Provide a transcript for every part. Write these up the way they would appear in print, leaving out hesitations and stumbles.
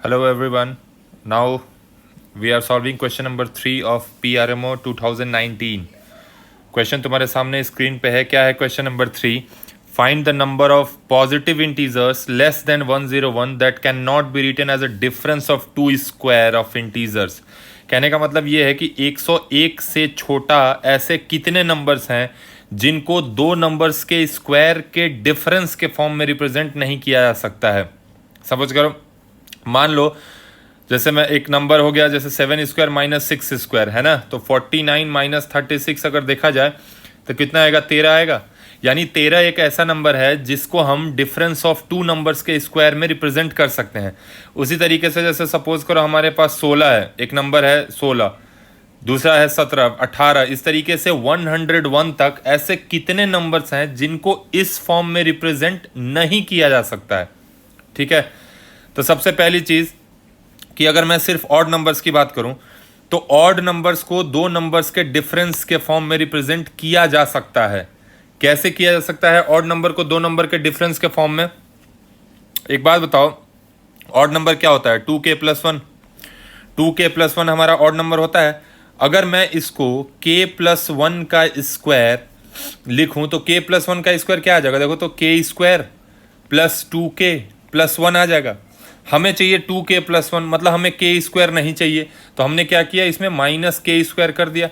Hello everyone. Now we are solving question number 3 of PRMO 2019. Question तुम्हारे सामने screen पे है. क्या है question number 3? Find the number of positive integers less than 101 that can not be written as a difference of two square of integers. कहने का मतलब ये है कि 101 से छोटा ऐसे कितने नंबर्स हैं जिनको दो नंबर्स के स्क्वायर के डिफरेंस के फॉर्म में रिप्रेजेंट नहीं किया जा सकता है. समझ करो, मान लो जैसे मैं एक नंबर हो गया जैसे 7 स्क्वायर माइनस 6 स्क्वायर है ना, तो 49 माइनस 36 अगर देखा जाए तो कितना आएगा? 13 आएगा. यानी 13 एक ऐसा नंबर है जिसको हम डिफरेंस ऑफ टू नंबर्स के स्क्वायर में रिप्रेजेंट कर सकते हैं. उसी तरीके से जैसे सपोज करो हमारे पास 16 है, एक नंबर है 16, दूसरा है 17, 18, इस तरीके से 101 तक ऐसे कितने नंबर्स हैं जिनको इस फॉर्म में रिप्रेजेंट नहीं किया जा सकता है. ठीक है, तो सबसे पहली चीज कि अगर मैं सिर्फ ऑड नंबर्स की बात करूं तो ऑड नंबर्स को दो नंबर्स के डिफरेंस के फॉर्म में रिप्रेजेंट किया जा सकता है. कैसे किया जा सकता है ऑड नंबर को दो नंबर के डिफरेंस के फॉर्म में? एक बात बताओ, ऑड नंबर क्या होता है? 2k+1. 2k+1 हमारा ऑड नंबर होता है. अगर मैं इसको k+1 का स्क्वायर लिखूं तो k+1 का स्क्वायर क्या आ जाएगा? देखो तो k² प्लस 2k+1 आ जाएगा. हमें चाहिए 2k+1, मतलब हमें k² नहीं चाहिए, तो हमने क्या किया? इसमें -k² कर दिया.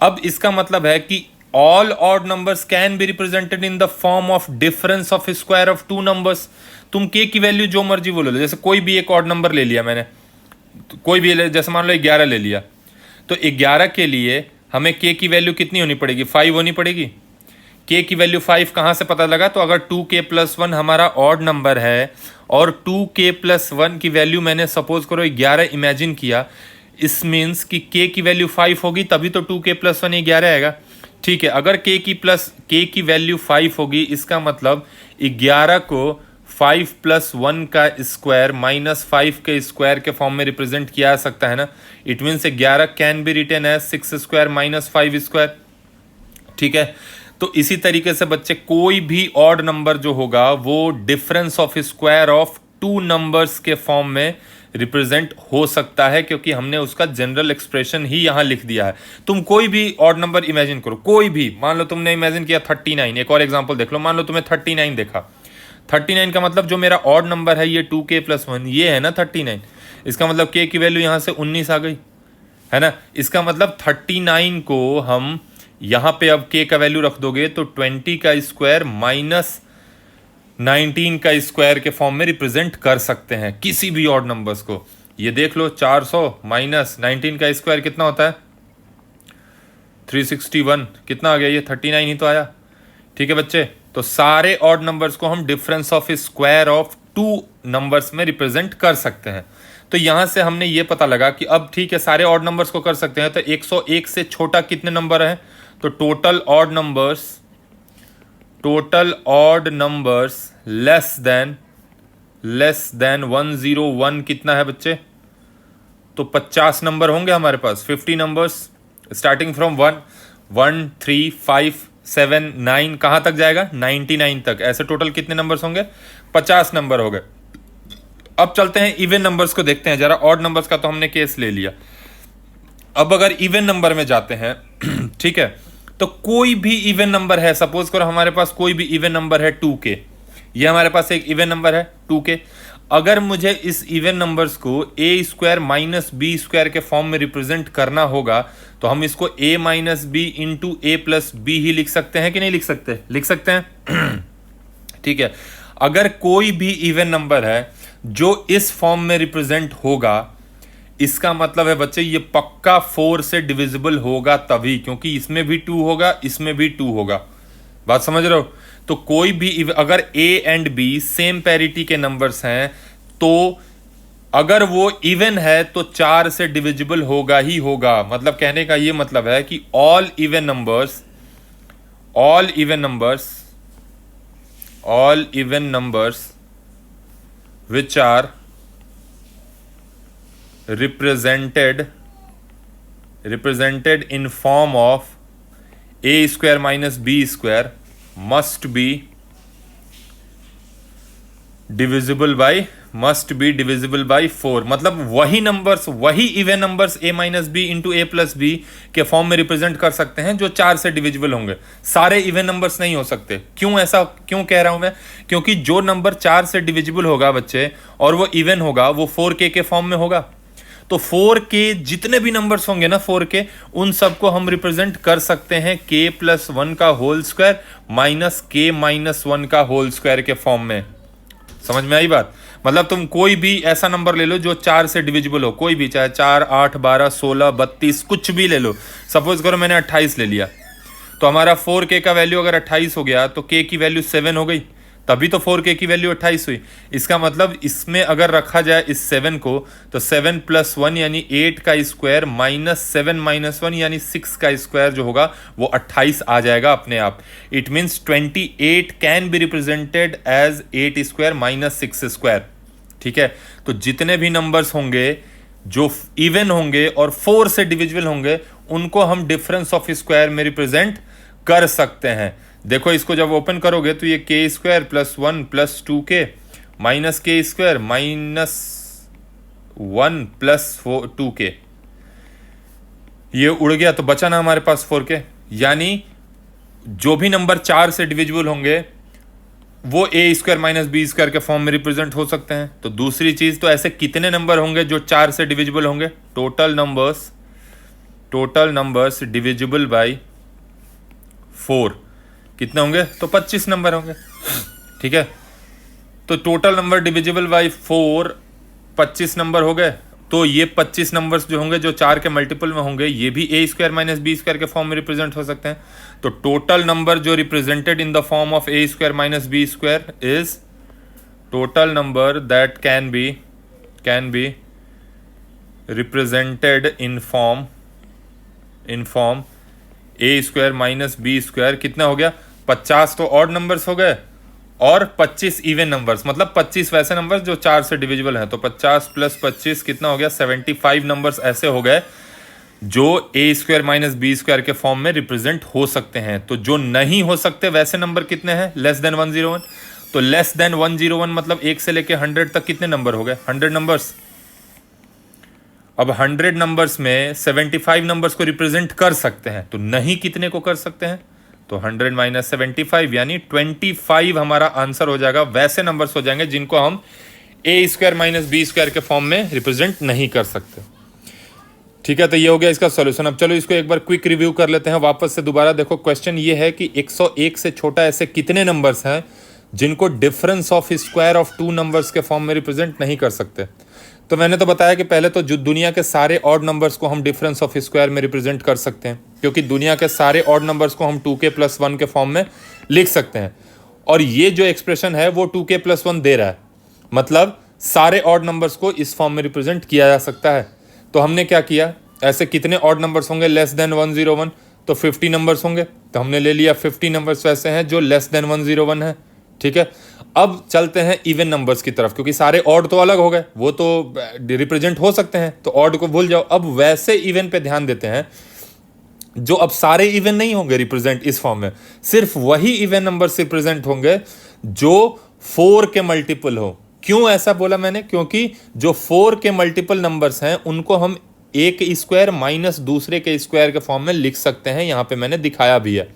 अब इसका मतलब है कि all odd numbers can be represented in the form of difference of square of two numbers. तुम k की वैल्यू जो मर्जी बोलो, जैसे कोई भी एक ऑड नंबर ले लिया मैंने, तो कोई भी जैसे मान लो 11 ले लिया, तो 11 के लिए हमें k की वैल्यू कितनी होनी पड़ेगी? 5 होनी पड़ेगी. k की वैल्यू 5 कहाँ से पता लगा? तो अगर 2k+1 हमारा ऑड नंबर है और 2k+1 की वैल्यू मैंने सपोज करो 11 इमेजिन किया, इस मीन्स कि k की वैल्यू 5 होगी तभी तो 2k+1 11 आएगा. ठीक है, अगर k की वैल्यू 5 होगी, इसका मतलब 11 को 5+1 का स्क्वायर -5 के स्क्वायर के फॉर्म में रिप्रेजेंट किया जा सकता है ना. It means 11 can be written as 6² -5². ठीक है, तो इसी तरीके से बच्चे कोई भी ऑड नंबर जो होगा वो difference of square of two numbers के फॉर्म में रिप्रेजेंट हो सकता है, क्योंकि हमने उसका जनरल एक्सप्रेशन ही यहां लिख दिया है. तुम कोई भी ऑड नंबर इमेजिन करो, कोई भी. मान लो तुमने इमेजिन किया 39. एक और एग्जांपल देख लो, मान लो तुम्हें 39 देखा. 39 का मतलब जो मेरा ऑड नंबर है ये 2k+1 ये है ना 39. इसका मतलब k की वैल्यू यहां से 19 आ गई है ना. इसका मतलब 39 को हम यहां पे अब k का वैल्यू रख दोगे तो 20 का स्क्वायर -19 का स्क्वायर के फॉर्म में रिप्रेजेंट कर सकते हैं किसी भी ऑड नंबर्स को. ये देख लो, 400 -19 का स्क्वायर कितना होता है? 361. कितना आ गया? ये 39 ही तो आया. ठीक है बच्चे, तो सारे ऑड नंबर्स को हम difference of square of two numbers में रिप्रेजेंट कर सकते हैं. तो यहां से हमने ये पता लगा कि अब ठीक है सारे ऑड नंबर्स को कर सकते हैं, तो 101 से छोटा कितने नंबर हैं? तो total odd numbers less than 101 कितना है बच्चे? तो 50 नंबर होंगे हमारे पास. 50 नंबर्स स्टार्टिंग फ्रॉम 1 3 5 7 9 कहां तक जाएगा? 99 तक. ऐसे टोटल कितने नंबर्स होंगे? 50 नंबर हो गए. अब चलते हैं इवन नंबर्स को देखते हैं जरा. ऑड नंबर्स का तो हमने केस ले लिया. अब अगर इवन नंबर में जाते हैं ठीक है, तो कोई भी इवन नंबर है, सपोज करो हमारे पास कोई भी इवन नंबर है 2k. ये हमारे पास एक इवन नंबर है 2k. अगर मुझे इस इवन नंबर्स को a² - b² के फॉर्म में रिप्रेजेंट करना होगा तो हम इसको a - b इंटू a+b ही लिख सकते हैं कि नहीं लिख सकते? लिख सकते हैं. ठीक है, अगर कोई भी इवन नंबर है जो इस फॉर्म में रिप्रेजेंट होगा, इसका मतलब है बच्चे ये पक्का 4 से डिविजिबल होगा तभी, क्योंकि इसमें भी 2 होगा, इसमें भी 2 होगा. बात समझ रहे हो? तो कोई भी अगर a and b same parity के नंबर्स हैं तो अगर वो इवन है तो 4 से डिविजिबल होगा ही होगा. मतलब कहने का ये मतलब है कि all even numbers which are represented in form of a² - b² must be divisible by must be divisible by 4, मतलब वही नंबर्स, वही even numbers a minus b into a plus b के फॉर्म में रिप्रेजेंट कर सकते हैं जो 4 से डिविजिबल होंगे। सारे इवन नंबर्स नहीं हो सकते। क्यों ऐसा क्यों कह रहा हूं मैं? क्योंकि जो नंबर 4 से डिविजिबल होगा बच्चे और वो इवन होगा वो 4k के फॉर्म में होगा। तो 4k जितने भी नंबर्स होंगे ना 4k, उन सबको हम रिप्रेजेंट कर सकते हैं k प्लस 1 का whole square minus k minus 1 का होल स्क्वायर के फॉर्म में। समझ में आई बात? मतलब तुम कोई भी ऐसा नंबर ले लो जो 4 से डिविजिबल हो, कोई भी, चाहे 4, 8, 12, 16, 32 कुछ भी ले लो। सपोज करो मैंने 28 ले लिया, तो हमारा 4k का वैल्यू अगर 28 हो गया तो k की वैल्यू 7 हो गई, तभी तो 4k की वैल्यू 28 हुई। इसका मतलब इसमें अगर रखा जाए इस 7 को, तो 7 प्लस 1 यानी 8 का स्क्वायर माइनस 7 माइनस 1 यानी 6 का स्क्वायर जो होगा वो 28 आ जाएगा अपने आप। It means 28 can be represented as 8 square minus 6 square. ठीक है, तो जितने भी नंबर्स होंगे जो इवन होंगे और 4 से डिविजिबल होंगे उनको हम डिफरेंस ऑफ स्क्वायर में रिप्रेजेंट कर सकते हैं। देखो इसको जब ओपन करोगे तो ये k square plus 1 plus 2k minus k square minus 1 plus 2k, ये उड़ गया तो बचा ना हमारे पास 4k। यानी जो भी नंबर 4 से डिविजिबल होंगे वो a square minus b square के फॉर्म में रिप्रेजेंट हो सकते हैं। तो दूसरी चीज, तो ऐसे कितने नंबर होंगे जो 4 से डिविजिबल होंगे? टोटल नंबर्स डिविजिबल बाई 4 कितने होंगे? तो 25 नंबर होंगे। ठीक है, तो total number divisible by 4 25 number हो गए। तो ये 25 नंबर्स जो होंगे जो 4 के मल्टीपल में होंगे ये भी a square minus b square के फॉर्म में रिप्रेजेंट हो सकते हैं। तो टोटल नंबर जो represented in the form of a square minus b square is total number that can be represented in form a square minus b square. कितना हो गया? 50 तो ऑड नंबर्स हो गए और 25 इवन नंबर्स, मतलब 25 वैसे नंबर्स जो 4 से डिविजिबल हैं। तो 50 प्लस 25 कितना हो गया? 75 नंबर्स ऐसे हो गए जो a square minus b square के फॉर्म में रिप्रेजेंट हो सकते हैं। तो जो नहीं हो सकते वैसे नंबर कितने हैं? Less than 101। तो लेस देन 101 मतलब 1 से लेके 100 तक कितने नंबर हो गए? 100 नंबर्स। अब 100 नंबर्स में 75 नंबर्स को रिप्रेजेंट कर सकते हैं, तो नहीं कितने को कर सकते हैं? तो 100 माइनस 75 यानी 25 हमारा आंसर हो जाएगा। वैसे नंबर्स हो जाएंगे जिनको हम a square minus b square के फॉर्म में रिप्रेजेंट नहीं कर सकते। ठीक है, तो ये हो गया इसका सॉल्यूशन। अब चलो इसको एक बार क्विक रिव्यू कर लेते हैं वापस से दोबारा। देखो क्वेश्चन ये है कि 101 से छोटा ऐसे कितने नंबर्स हैं जिनको difference of square of 2 numbers के फॉर्म में रिप्रेजेंट नहीं कर सकते। तो मैंने तो बताया कि पहले तो जो दुनिया के सारे ऑड नंबर्स को हम डिफरेंस ऑफ स्क्वायर में रिप्रेजेंट कर सकते हैं, क्योंकि दुनिया के सारे ऑड नंबर्स को हम 2k प्लस 1 के फॉर्म में लिख सकते हैं। और ये जो एक्सप्रेशन है वो 2k प्लस 1 दे रहा है, मतलब सारे ऑड नंबर्स को इस फॉर्म में रिप्रेजेंट किया जा सकता है। तो हमने क्या किया, ऐसे कितने ऑड नंबर्स होंगे लेस देन 101? तो 50 नंबर्स होंगे, तो हमने ले लिया 50 नंबर्स वैसे हैं जो लेस देन 101 है। ठीक है, अब चलते हैं इवन नंबर्स की तरफ, क्योंकि सारे ऑड तो अलग हो गए, वो तो रिप्रेजेंट हो सकते हैं, तो ऑड को भूल जाओ। अब वैसे इवन पे ध्यान देते हैं जो अब सारे इवन नहीं होंगे रिप्रेजेंट इस फॉर्म में, सिर्फ वही इवन नंबर्स रिप्रेजेंट होंगे जो 4 के मल्टीपल हो। क्यों ऐसा बोला मैंने? क्योंकि जो 4 के मल्टीपल नंबर्स हैं उनको हम एक स्क्वायर माइनस दूसरे के स्क्वायर के फॉर्म में लिख सकते हैं। यहां पे मैंने दिखाया भी है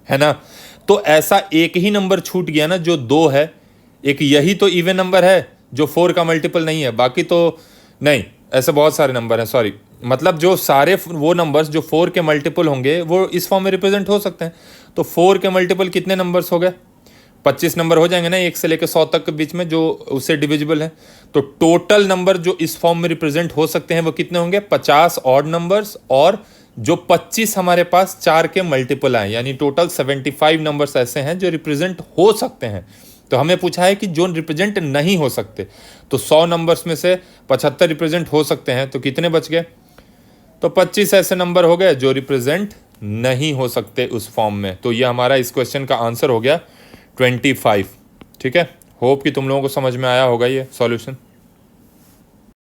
ना। तो ऐसा एक ही नंबर छूट गया ना जो 2 है, एक यही तो इवन नंबर है जो 4 का मल्टीपल नहीं है, बाकी तो नहीं, ऐसे बहुत सारे नंबर हैं। सॉरी, मतलब जो सारे वो नंबर्स जो 4 के मल्टीपल होंगे वो इस फॉर्म में रिप्रेजेंट हो सकते हैं। तो 4 के मल्टीपल कितने नंबर्स हो गए? 25 नंबर हो जाएंगे ना, 1 से लेकर 100 तक के बीच में जो उससे डिविजिबल है। तो टोटल नंबर जो इस फॉर्म में रिप्रेजेंट हो सकते हैं वो कितने होंगे? 50 ऑड नंबर्स और जो 25 हमारे पास 4 के मल्टीपल आए, यानी टोटल 75 नंबर्स ऐसे हैं जो रिप्रेजेंट हो सकते हैं। तो हमें पूछा है कि जो रिप्रेजेंट नहीं हो सकते, तो 100 नंबर्स में से 75 रिप्रेजेंट हो सकते हैं, तो कितने बच गए? तो 25 ऐसे नंबर हो गए जो रिप्रेजेंट नहीं हो सकते उस फॉर्म में। तो ये हमारा इस क्वेश्चन का आंसर हो गया 25। ठीक है, होप कि तुम लोगों को समझ में आया होगा ये सॉल्यूशन।